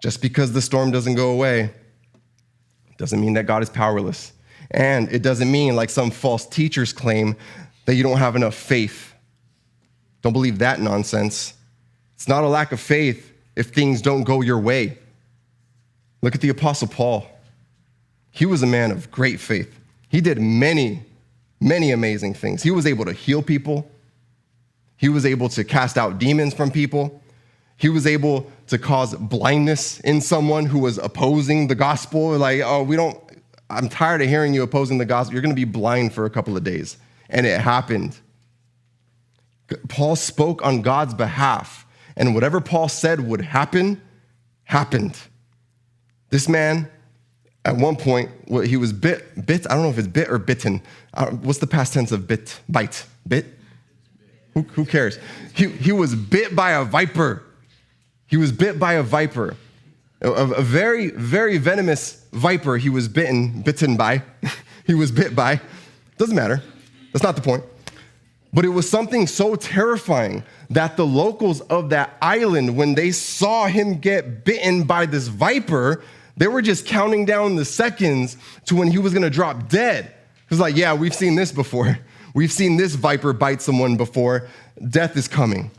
Just because the storm doesn't go away doesn't mean that God is powerless. And it doesn't mean, like some false teachers claim, that you don't have enough faith. Don't believe that nonsense. It's not a lack of faith if things don't go your way. Look at the Apostle Paul. He was a man of great faith. He did many, many amazing things. He was able to heal people. He was able to cast out demons from people. He was able to cause blindness in someone who was opposing the gospel. Like, I'm tired of hearing you opposing the gospel. You're going to be blind for a couple of days. And it happened. Paul spoke on God's behalf. And whatever Paul said would happen, happened. This man, at one point, he was bit. I don't know if it's bit or bitten. What's the past tense of bit? Bite. Bit? Who cares? He was bit by a viper. He was bit by a viper. A very, very venomous viper he was bitten by. He was bit by. Doesn't matter. That's not the point. But it was something so terrifying that the locals of that island, when they saw him get bitten by this viper, they were just counting down the seconds to when he was going to drop dead. It was like, yeah, we've seen this before. We've seen this viper bite someone before. Death is coming.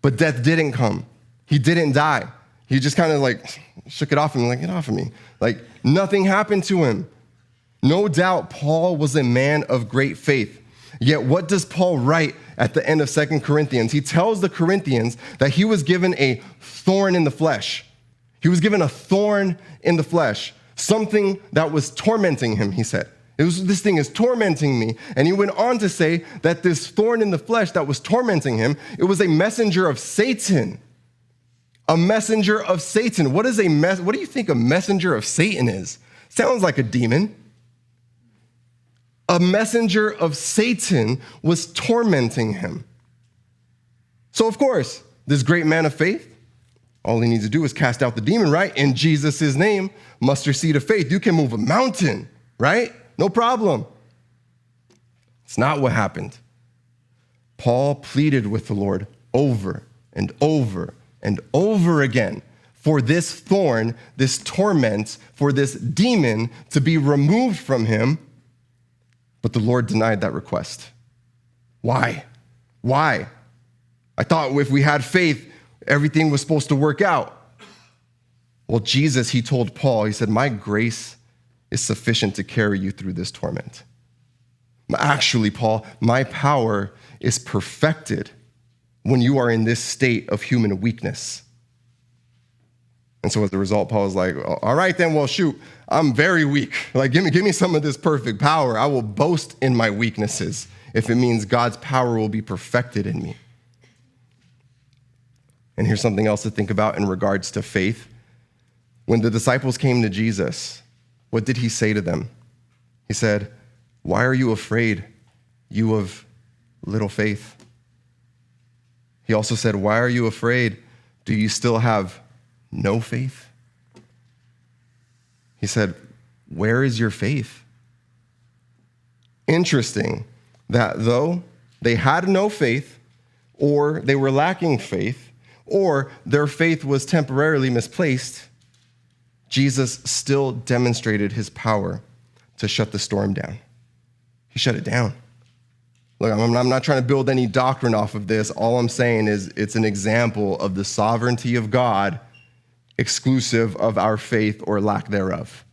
But death didn't come. He didn't die. He just kind of like shook it off and like, get off of me. Like nothing happened to him. No doubt Paul was a man of great faith. Yet what does Paul write at the end of 2 Corinthians? He tells the Corinthians that he was given a thorn in the flesh. He was given a thorn in the flesh, something that was tormenting him, he said. This thing is tormenting me. And he went on to say that this thorn in the flesh that was tormenting him, it was a messenger of Satan. A messenger of Satan. What do you think a messenger of Satan is? Sounds like a demon. A messenger of Satan was tormenting him. So of course, this great man of faith, all he needs to do is cast out the demon, right? In Jesus' name, mustard seed of faith. You can move a mountain, right? No problem. It's not what happened. Paul pleaded with the Lord over and over and over again for this thorn, this torment, for this demon to be removed from him. But the Lord denied that request. Why? Why? I thought if we had faith, everything was supposed to work out. Well, Jesus, he told Paul, he said, my grace is sufficient to carry you through this torment. Actually, Paul, my power is perfected when you are in this state of human weakness. And so as a result, Paul was like, all right, then, well, shoot, I'm very weak. Like, give me some of this perfect power. I will boast in my weaknesses if it means God's power will be perfected in me. And here's something else to think about in regards to faith. When the disciples came to Jesus, what did he say to them? He said, why are you afraid, you of little faith? He also said, why are you afraid? Do you still have no faith? He said, where is your faith? Interesting that though they had no faith, or they were lacking faith, or their faith was temporarily misplaced, Jesus still demonstrated his power to shut the storm down. He shut it down. Look, I'm not trying to build any doctrine off of this. All I'm saying is it's an example of the sovereignty of God, exclusive of our faith or lack thereof.